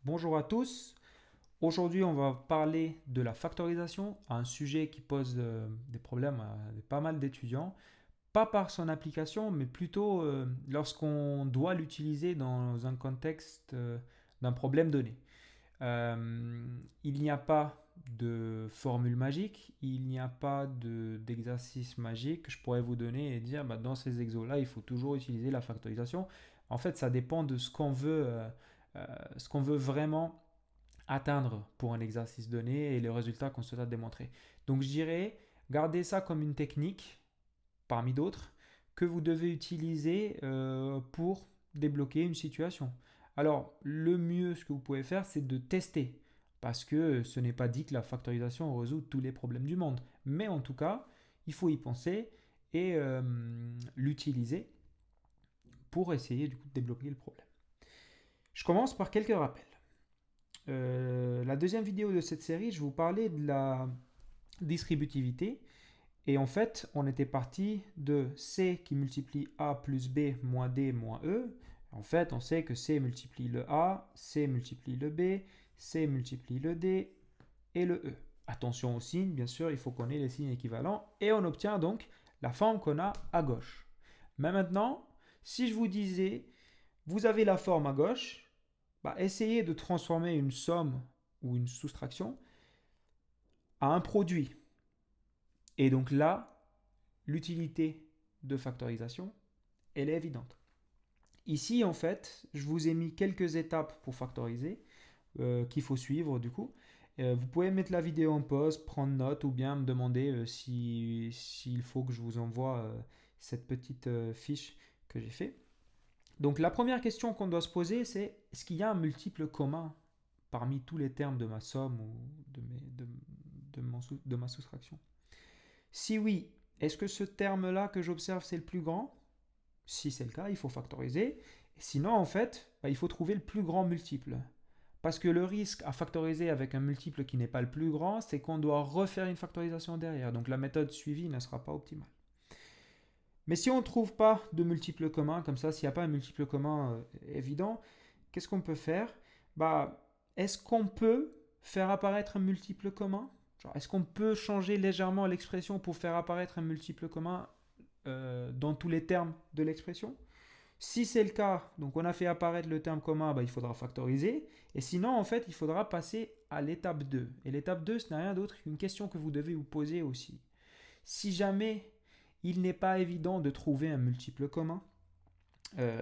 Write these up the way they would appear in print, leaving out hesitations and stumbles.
Bonjour à tous. Aujourd'hui, on va parler de la factorisation, un sujet qui pose des problèmes à pas mal d'étudiants, pas par son application, mais plutôt lorsqu'on doit l'utiliser dans un contexte d'un problème donné. Il n'y a pas de formule magique, il n'y a pas d'exercice magique que je pourrais vous donner et dire bah, dans ces exos-là, il faut toujours utiliser la factorisation. En fait, ça dépend de ce qu'on veut vraiment atteindre pour un exercice donné et les résultats qu'on souhaite démontrer. Donc je dirais, gardez ça comme une technique parmi d'autres que vous devez utiliser pour débloquer une situation. Alors le mieux, ce que vous pouvez faire, c'est de tester. Parce que ce n'est pas dit que la factorisation résout tous les problèmes du monde. Mais en tout cas, il faut y penser et l'utiliser pour essayer du coup de débloquer le problème. Je commence par quelques rappels. La deuxième vidéo de cette série, je vous parlais de la distributivité. Et en fait, on était parti de C qui multiplie A plus B moins D moins E. En fait, on sait que C multiplie le A, C multiplie le B, C multiplie le D et le E. Attention aux signes, bien sûr, il faut qu'on ait les signes équivalents. Et on obtient donc la forme qu'on a à gauche. Mais maintenant, si je vous disais, vous avez la forme à gauche, bah, essayez de transformer une somme ou une soustraction à un produit. Et donc là, l'utilité de factorisation, elle est évidente. Ici, en fait, je vous ai mis quelques étapes pour factoriser qu'il faut suivre du coup. Vous pouvez mettre la vidéo en pause, prendre note ou bien me demander s'il faut que je vous envoie cette petite fiche que j'ai fait. Donc la première question qu'on doit se poser, c'est est-ce qu'il y a un multiple commun parmi tous les termes de ma somme ou de ma soustraction? Si oui, est-ce que ce terme-là que j'observe, c'est le plus grand? Si c'est le cas, il faut factoriser. Sinon, en fait, bah, il faut trouver le plus grand multiple. Parce que le risque à factoriser avec un multiple qui n'est pas le plus grand, c'est qu'on doit refaire une factorisation derrière. Donc la méthode suivie ne sera pas optimale. Mais si on ne trouve pas de multiple commun, comme ça, s'il n'y a pas un multiple commun évident, qu'est-ce qu'on peut faire? Bah, est-ce qu'on peut faire apparaître un multiple commun? Genre, est-ce qu'on peut changer légèrement l'expression pour faire apparaître un multiple commun dans tous les termes de l'expression? Si c'est le cas, donc on a fait apparaître le terme commun, bah, il faudra factoriser. Et sinon, en fait, il faudra passer à l'étape 2. Et l'étape 2, ce n'est rien d'autre qu'une question que vous devez vous poser aussi. Si jamais il n'est pas évident de trouver un multiple commun euh,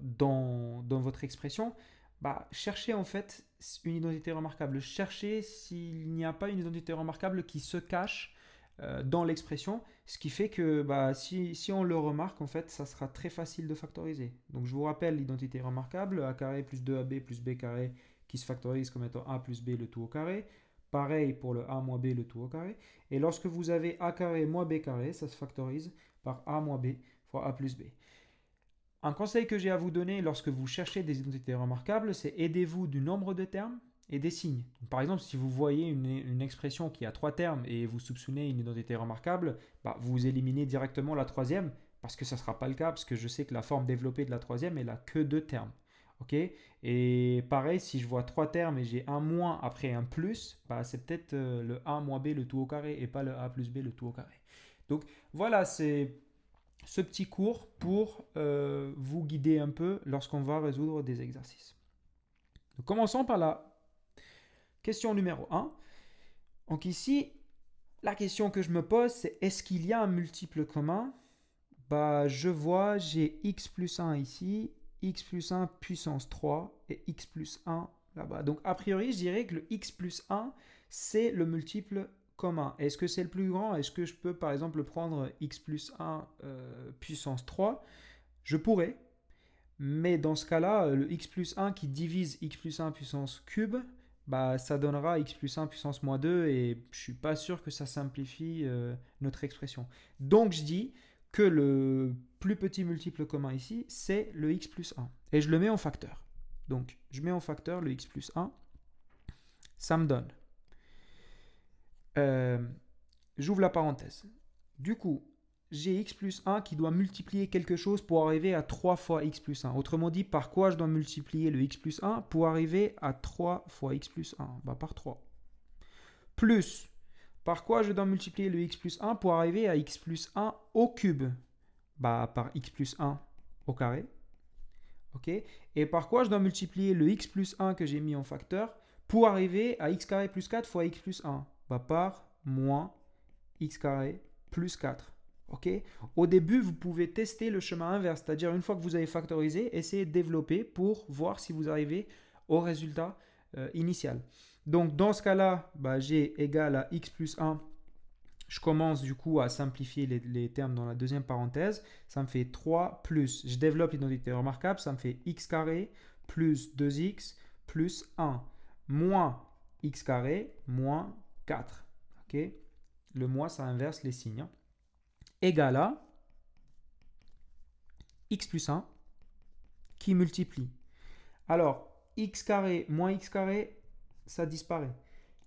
dans votre expression, bah, cherchez en fait une identité remarquable. Cherchez s'il n'y a pas une identité remarquable qui se cache dans l'expression, ce qui fait que bah, si on le remarque, en fait, ça sera très facile de factoriser. Donc je vous rappelle l'identité remarquable, a carré plus 2ab plus b carré qui se factorise comme étant a plus b le tout au carré. Pareil pour le a moins b le tout au carré. Et lorsque vous avez a carré moins b carré, ça se factorise par a moins b fois a plus b. Un conseil que j'ai à vous donner lorsque vous cherchez des identités remarquables, c'est aidez-vous du nombre de termes et des signes. Donc, par exemple, si vous voyez une expression qui a trois termes et vous soupçonnez une identité remarquable, bah, vous éliminez directement la troisième parce que ça ne sera pas le cas, parce que je sais que la forme développée de la troisième, elle a que deux termes. Ok. Et pareil, si je vois trois termes et j'ai un moins après un plus, bah, c'est peut-être le a moins b le tout au carré et pas le a plus b le tout au carré. Donc voilà, c'est ce petit cours pour vous guider un peu lorsqu'on va résoudre des exercices. Donc, commençons par la question numéro un. Donc ici, la question que je me pose, c'est est-ce qu'il y a un multiple commun? Bah, je vois, j'ai x plus 1 ici, x plus 1 puissance 3 et x plus 1 là-bas. Donc a priori, je dirais que le x plus 1, c'est le multiple commun. Est-ce que c'est le plus grand? Est-ce que je peux par exemple prendre x plus 1 puissance 3? Je pourrais, mais dans ce cas-là, le x plus 1 qui divise x plus 1 puissance cube, bah, ça donnera x plus 1 puissance moins 2 et je suis pas sûr que ça simplifie notre expression. Donc je dis que le plus petit multiple commun ici, c'est le x plus 1. Et je le mets en facteur. Donc je mets en facteur le x plus 1, ça me donne. Euh, J'ouvre la parenthèse. Du coup, j'ai x plus 1 qui doit multiplier quelque chose pour arriver à 3 fois x plus 1. Autrement dit, par quoi je dois multiplier le x plus 1 pour arriver à 3 fois x plus 1? Bah, par 3. Plus, par quoi je dois multiplier le x plus 1 pour arriver à x plus 1 au cube? Bah, par x plus 1 au carré. Ok. Et par quoi je dois multiplier le x plus 1 que j'ai mis en facteur pour arriver à x carré plus 4 fois x plus 1? Bah, par moins x carré plus 4. Ok. Au début, vous pouvez tester le chemin inverse, c'est-à-dire une fois que vous avez factorisé, essayez de développer pour voir si vous arrivez au résultat initial. Donc dans ce cas-là, bah, j'ai égal à x plus 1. Je commence du coup à simplifier les termes dans la deuxième parenthèse. Ça me fait 3 plus, je développe l'identité remarquable, ça me fait x carré plus 2x plus 1 moins x carré moins 4. Ok. Le moins, ça inverse les signes. Hein. Égal à x plus 1 qui multiplie. Alors, x carré moins x carré, ça disparaît.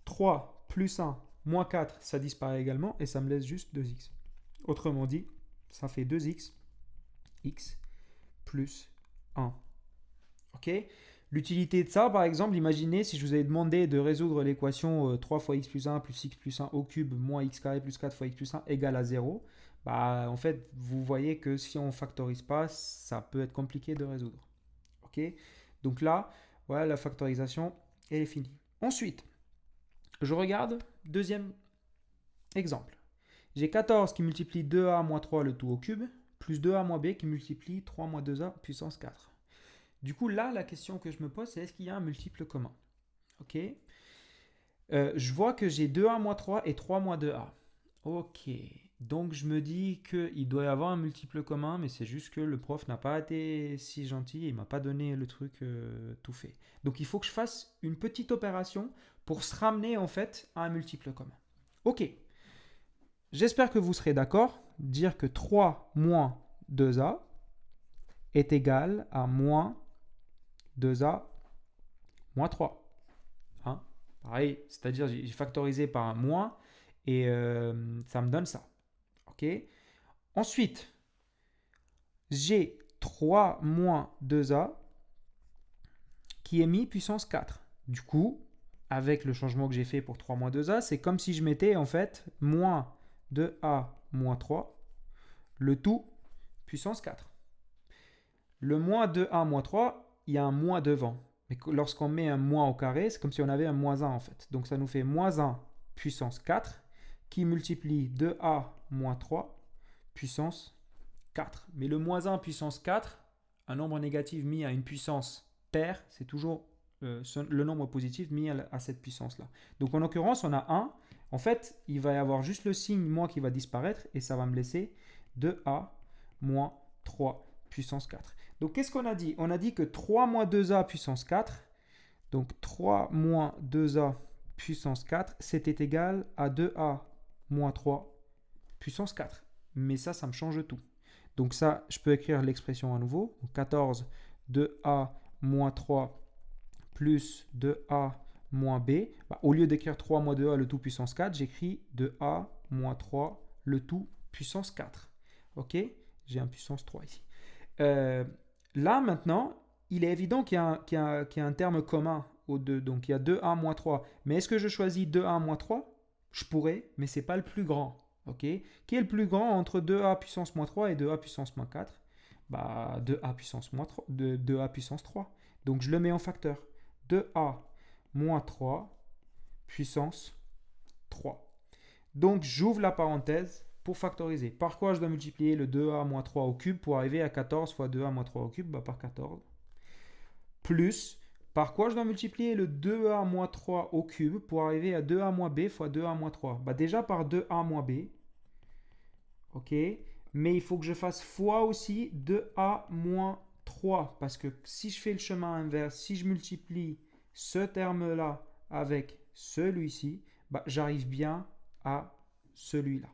3 plus 1 moins 4, ça disparaît également et ça me laisse juste 2x. Autrement dit, ça fait 2x, x plus 1. Ok. L'utilité de ça, par exemple, imaginez si je vous avais demandé de résoudre l'équation 3 fois x plus 1 plus x plus 1 au cube moins x carré plus 4 fois x plus 1 égale à 0. Bah, en fait, vous voyez que si on ne factorise pas, ça peut être compliqué de résoudre. Ok. Donc là, voilà, la factorisation, elle est finie. Ensuite, je regarde, deuxième exemple. J'ai 14 qui multiplie 2a moins 3 le tout au cube, plus 2a moins b qui multiplie 3 moins 2a puissance 4. Du coup, là, la question que je me pose, c'est est-ce qu'il y a un multiple commun? Ok. Je vois que j'ai 2a moins 3 et 3 moins 2a. Ok. Donc, je me dis qu'il doit y avoir un multiple commun, mais c'est juste que le prof n'a pas été si gentil et il ne m'a pas donné le truc tout fait. Donc, il faut que je fasse une petite opération pour se ramener en fait à un multiple commun. Ok. J'espère que vous serez d'accord. Dire que 3 moins 2a est égal à moins 2a moins 3. Hein. Pareil, c'est-à-dire j'ai factorisé par un moins et ça me donne ça. Ok. Ensuite, j'ai 3 moins 2a qui est mis puissance 4. Du coup, avec le changement que j'ai fait pour 3 moins 2a, c'est comme si je mettais en fait moins 2a moins 3, le tout puissance 4. Le moins 2a moins 3, il y a un moins devant. Mais lorsqu'on met un moins au carré, c'est comme si on avait un moins 1 en fait. Donc ça nous fait moins 1 puissance 4 qui multiplie 2a moins 3 puissance 4. Mais le moins 1 puissance 4, un nombre négatif mis à une puissance paire, c'est toujours le nombre positif mis à cette puissance-là. Donc en l'occurrence, on a 1. En fait, il va y avoir juste le signe moins qui va disparaître et ça va me laisser 2a moins 3 puissance 4. Donc qu'est-ce qu'on a dit? On a dit que 3 moins 2a puissance 4, donc 3 moins 2a puissance 4, c'était égal à 2a moins 3 puissance 4. Mais ça me change tout. Donc ça, je peux écrire l'expression à nouveau. Donc 14, 2a moins 3 plus 2a moins b. Bah, au lieu d'écrire 3 moins 2a le tout puissance 4, j'écris 2a moins 3 le tout puissance 4. Ok? J'ai un puissance 3 ici. Là, maintenant, il est évident qu'il y a un terme commun aux deux. Donc il y a 2a moins 3. Mais est-ce que je choisis 2a moins 3? Je pourrais, mais ce n'est pas le plus grand. Okay. Qui est le plus grand entre 2a puissance moins 3 et 2a puissance moins 4? Bah, 2a puissance, moins 3, 2a puissance 3. Donc je le mets en facteur. 2a moins 3 puissance 3. Donc j'ouvre la parenthèse pour factoriser. Par quoi je dois multiplier le 2a moins 3 au cube pour arriver à 14 fois 2a moins 3 au cube? Bah, par 14. Plus, par quoi je dois multiplier le 2a moins 3 au cube pour arriver à 2a moins b fois 2a moins 3? Bah, déjà par 2a moins b. Ok, mais il faut que je fasse fois aussi 2a moins 3. Parce que si je fais le chemin inverse, si je multiplie ce terme-là avec celui-ci, bah, j'arrive bien à celui-là.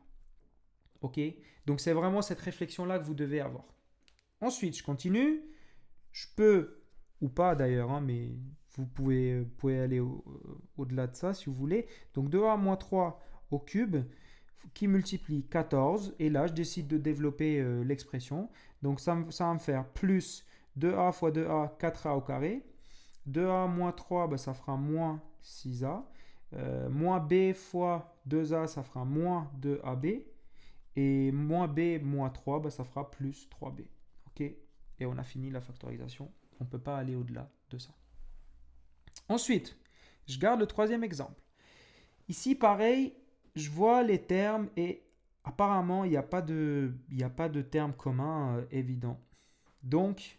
Ok, donc c'est vraiment cette réflexion-là que vous devez avoir. Ensuite, je continue. Je peux, ou pas d'ailleurs, hein, mais vous pouvez aller au-delà de ça si vous voulez. Donc 2a moins 3 au cube qui multiplie 14. Et là, je décide de développer l'expression. Donc, ça va me faire plus 2a fois 2a, 4a au carré. 2a moins 3, bah, ça fera moins 6a. Moins b fois 2a, ça fera moins 2ab. Et moins b moins 3, bah, ça fera plus 3b. OK? Et on a fini la factorisation. On ne peut pas aller au-delà de ça. Ensuite, je garde le troisième exemple. Ici, pareil, je vois les termes et apparemment, il n'y a pas de terme commun évident. Donc,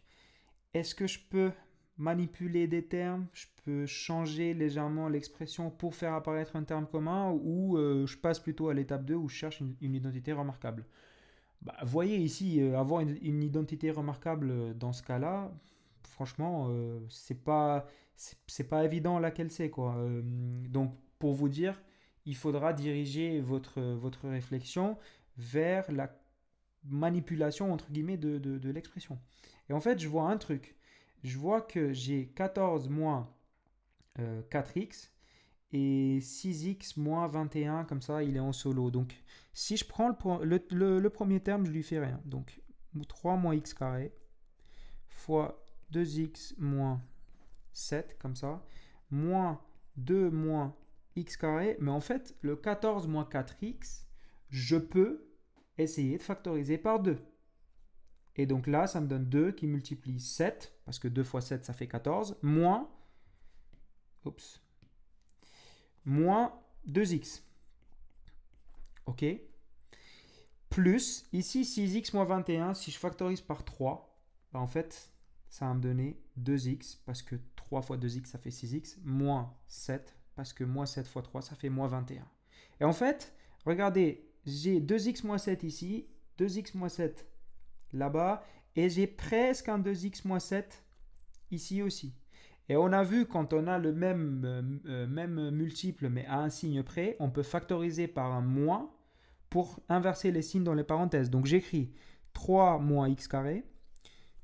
est-ce que je peux manipuler des termes? Je peux changer légèrement l'expression pour faire apparaître un terme commun ou je passe plutôt à l'étape 2 où je cherche une identité remarquable? Bah, voyez ici, avoir une identité remarquable dans ce cas-là, franchement, c'est pas évident laquelle c'est, quoi. Donc, pour vous dire, il faudra diriger votre réflexion vers la manipulation, entre guillemets, de l'expression. Et en fait, je vois un truc. Je vois que j'ai 14 moins 4x et 6x moins 21, comme ça, il est en solo. Donc, si je prends le premier terme, je lui fais rien. Donc, 3 moins x carré fois 2x moins 7, comme ça, moins 2 moins x carré. Mais en fait, le 14 moins 4x, je peux essayer de factoriser par 2. Et donc là, ça me donne 2 qui multiplie 7, parce que 2 fois 7, ça fait 14, moins, moins 2x. OK? Plus, ici, 6x moins 21, si je factorise par 3, bah en fait, ça va me donner 2x, parce que 3 fois 2x, ça fait 6x, moins 7, parce que moins 7 fois 3, ça fait moins 21. Et en fait, regardez, j'ai 2x moins 7 ici, 2x moins 7 là-bas, et j'ai presque un 2x moins 7 ici aussi. Et on a vu quand on a le même multiple mais à un signe près, on peut factoriser par un moins pour inverser les signes dans les parenthèses. Donc j'écris 3 moins x carré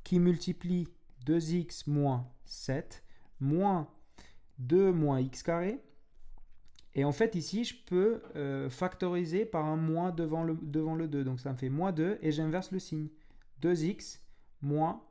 qui multiplie 2x moins 7 moins 2 moins x carré. Et en fait ici je peux factoriser par un moins devant le 2. Donc ça me fait moins 2 et j'inverse le signe. 2x moins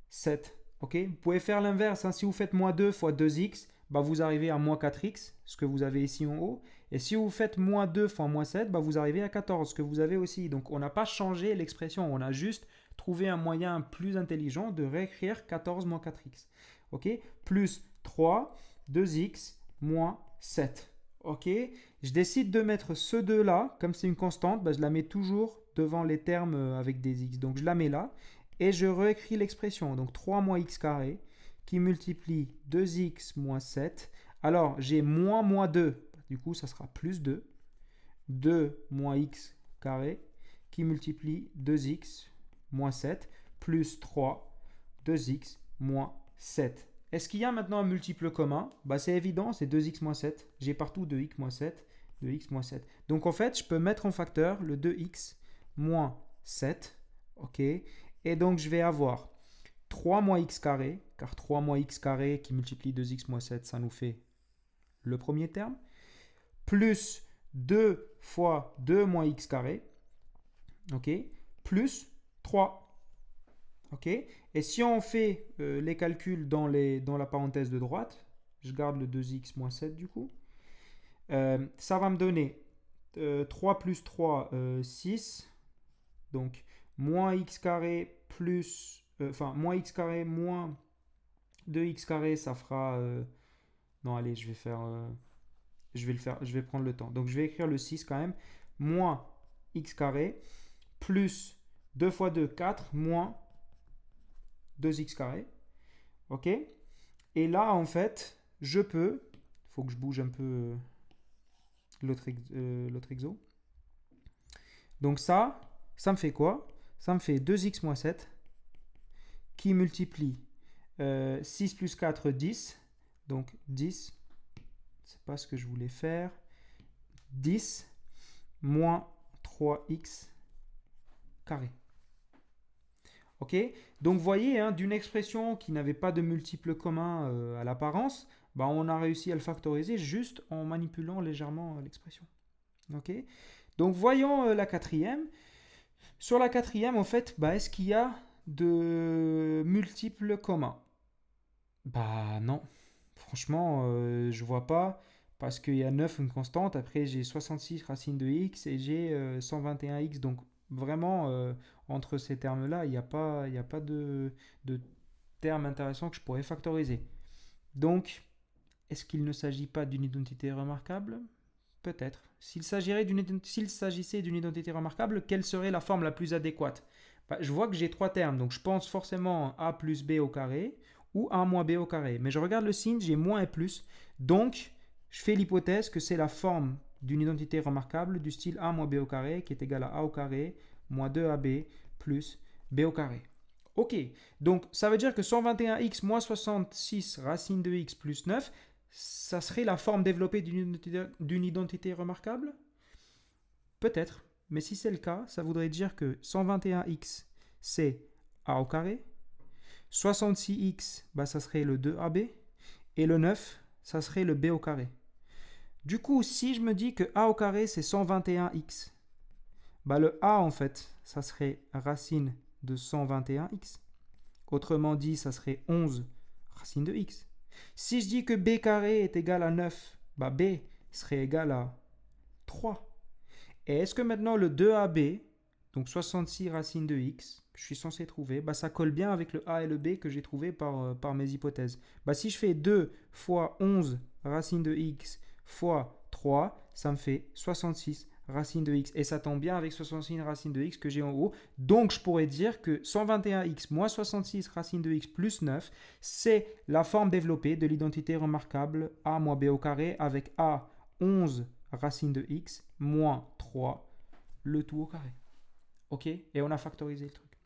7. Okay, vous pouvez faire l'inverse. Hein. Si vous faites moins 2 fois 2x, bah vous arrivez à moins 4x, ce que vous avez ici en haut. Et si vous faites moins 2 fois moins 7, bah vous arrivez à 14, ce que vous avez aussi. Donc on n'a pas changé l'expression, on a juste trouvé un moyen plus intelligent de réécrire 14 moins 4x. Okay, plus 3, 2x moins 7. Okay, je décide de mettre ce 2 là, comme c'est une constante, bah je la mets toujours devant les termes avec des x. Donc je la mets là. Et je réécris l'expression. Donc 3 moins x carré qui multiplie 2x moins 7. Alors j'ai moins 2. Du coup, ça sera plus 2. 2 moins x carré qui multiplie 2x moins 7 plus 3, 2x moins 7. Est-ce qu'il y a maintenant un multiple commun? Bah, c'est évident, c'est 2x moins 7. J'ai partout 2x moins 7, 2x moins 7. Donc en fait, je peux mettre en facteur le 2x moins 7. OK. Et donc, je vais avoir 3 moins x carré, car 3 moins x carré qui multiplie 2x moins 7, ça nous fait le premier terme, plus 2 fois 2 moins x carré, ok, plus 3. Ok. Et si on fait les calculs dans la parenthèse de droite, je garde le 2x moins 7 du coup, ça va me donner 3 plus 3, 6, donc moins x carré plus, moins x carré moins 2x carré, ça fera, non allez, je vais prendre le temps. Donc je vais écrire le 6 quand même, moins x carré, plus 2 fois 2, 4, moins 2x carré, ok. Et là, en fait, je peux, il faut que je bouge un peu l'autre exo. Donc ça me fait quoi? Ça me fait 2x moins 7 qui multiplie 6 plus 4, 10. Donc 10, c'est pas ce que je voulais faire. 10 moins 3x carré. Ok. Donc vous voyez, hein, d'une expression qui n'avait pas de multiple commun à l'apparence, bah, on a réussi à le factoriser juste en manipulant légèrement l'expression. Ok. Donc voyons la quatrième. Sur la quatrième, en fait, bah, est-ce qu'il y a de multiples communs? Bah non. Franchement, je vois pas. Parce qu'il y a 9 une constante. Après, j'ai 66 racine de x et j'ai 121x. Donc vraiment, entre ces termes-là, il y a pas de terme intéressant que je pourrais factoriser. Donc, est-ce qu'il ne s'agit pas d'une identité remarquable? Peut-être. S'il s'agissait d'une identité remarquable, quelle serait la forme la plus adéquate? Bah, je vois que j'ai trois termes, donc je pense forcément a plus b au carré ou a moins b au carré. Mais je regarde le signe, j'ai moins et plus. Donc, je fais l'hypothèse que c'est la forme d'une identité remarquable du style a moins b au carré qui est égal à a au carré moins 2ab plus b au carré. Ok, donc ça veut dire que 121x moins 66 racine de x plus 9, ça serait la forme développée d'une identité remarquable? Peut-être, mais si c'est le cas, ça voudrait dire que 121x c'est a au carré, 66x bah, ça serait le 2ab, et le 9 ça serait le b au carré. Du coup, si je me dis que a au carré c'est 121x, bah le a en fait ça serait racine de 121x. Autrement dit, ça serait 11 racine de x. Si je dis que b carré est égal à 9, bah b serait égal à 3. Et est-ce que maintenant le 2ab, donc 66 racine de x, que je suis censé trouver, bah ça colle bien avec le a et le b que j'ai trouvé par mes hypothèses. Bah si je fais 2 fois 11 racine de x fois 3, ça me fait 66 racine de x. Et ça tombe bien avec 66 racine de x que j'ai en haut. Donc je pourrais dire que 121x moins 66 racine de x plus 9, c'est la forme développée de l'identité remarquable a moins b au carré avec a 11 racine de x moins 3, le tout au carré. Ok? Et on a factorisé le truc.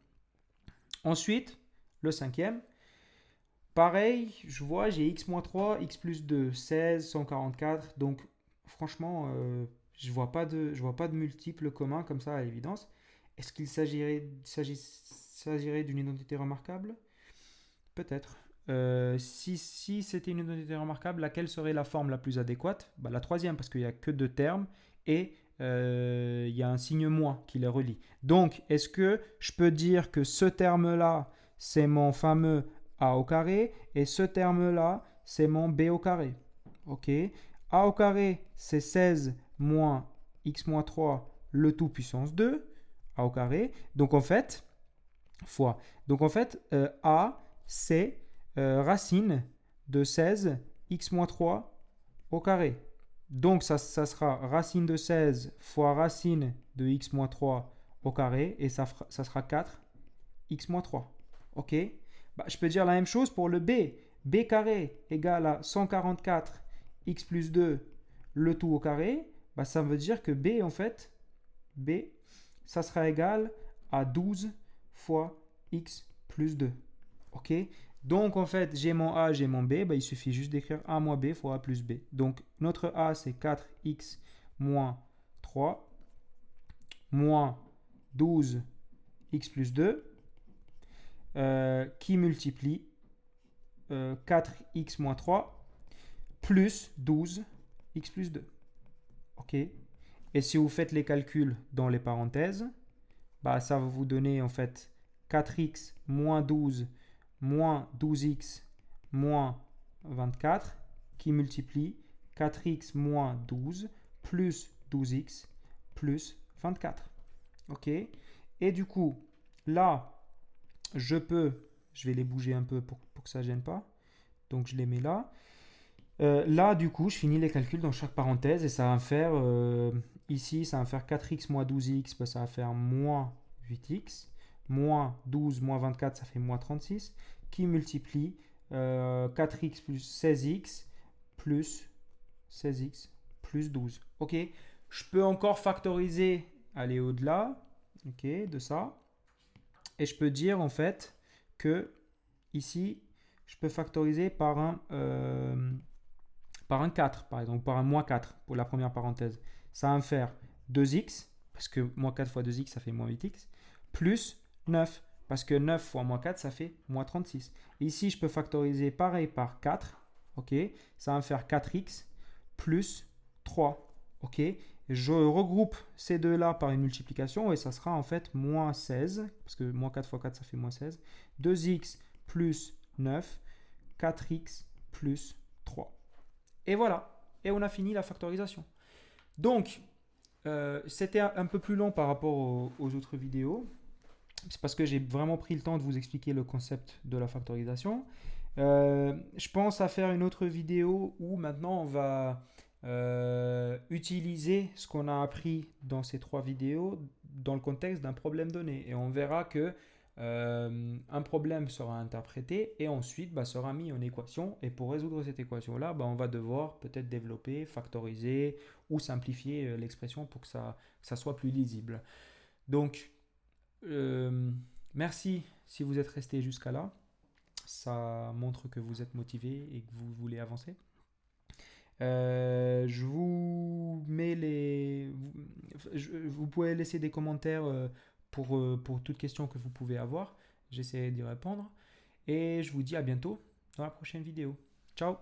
Ensuite, le cinquième. Pareil, je vois, j'ai x moins 3, x plus 2, 16, 144. Donc, franchement, je vois pas de multiples communs comme ça à l'évidence. Est-ce qu'il s'agirait d'une identité remarquable? Peut-être. Si c'était une identité remarquable, laquelle serait la forme la plus adéquate? Bah, la troisième, parce qu'il n'y a que deux termes et il y a un signe moins qui les relie. Donc, est-ce que je peux dire que ce terme-là, c'est mon fameux a au carré et ce terme-là, c'est mon b au carré? Ok. A au carré, c'est 16 moins x moins 3, le tout puissance 2, a au carré. Donc, en fait, fois. Donc, en fait, a, c'est racine de 16 x moins 3 au carré. Donc ça sera racine de 16 fois racine de x moins 3 au carré et ça sera 4 x moins 3. Ok? Bah, je peux dire la même chose pour le b. B carré égale à 144 x plus 2 le tout au carré. Bah, ça veut dire que b en fait, b, ça sera égal à 12 fois x plus 2. Ok? Donc en fait, j'ai mon a, j'ai mon b, bah, il suffit juste d'écrire a moins b fois a plus b. Donc notre a c'est 4x moins 3 moins 12x plus 2 qui multiplie 4x moins 3 plus 12x plus 2. Ok? Et si vous faites les calculs dans les parenthèses, bah, ça va vous donner en fait 4x moins 12 moins 12x moins 24 qui multiplie 4x moins 12 plus 12x plus 24. Ok? Et du coup, là, je vais les bouger un peu pour que ça ne gêne pas. Donc je les mets là. Là, du coup, je finis les calculs dans chaque parenthèse et ça va me faire, ici, ça va me faire 4x moins 12x, bah, ça va faire moins 8x, moins 12 moins 24, ça fait moins 36, qui multiplie 4x plus 16x plus 16x plus 12. Ok, je peux encore factoriser, aller au-delà, ok, de ça. Et je peux dire en fait que ici, je peux factoriser par un 4, par exemple, par un moins 4 pour la première parenthèse. Ça va me faire 2x, parce que moins 4 fois 2x, ça fait moins 8x, plus 9, parce que 9 fois moins 4, ça fait moins 36. Ici, je peux factoriser pareil par 4, ok, ça va me faire 4x plus 3, ok. Je regroupe ces deux-là par une multiplication et ça sera en fait moins 16, parce que moins 4 fois 4 ça fait moins 16. 2x plus 9, 4x plus 3. Et voilà, et on a fini la factorisation. Donc, c'était un peu plus long par rapport aux autres vidéos. C'est parce que j'ai vraiment pris le temps de vous expliquer le concept de la factorisation. Je pense à faire une autre vidéo où maintenant on va utiliser ce qu'on a appris dans ces 3 vidéos dans le contexte d'un problème donné. Et on verra que un problème sera interprété et ensuite sera mis en équation. Et pour résoudre cette équation-là, on va devoir peut-être développer, factoriser ou simplifier l'expression pour que ça soit plus lisible. Donc, merci si vous êtes resté jusqu'à là. Ça montre que vous êtes motivé et que vous voulez avancer. Je vous mets vous pouvez laisser des commentaires pour toute question que vous pouvez avoir. J'essaie d'y répondre. Et je vous dis à bientôt dans la prochaine vidéo. Ciao!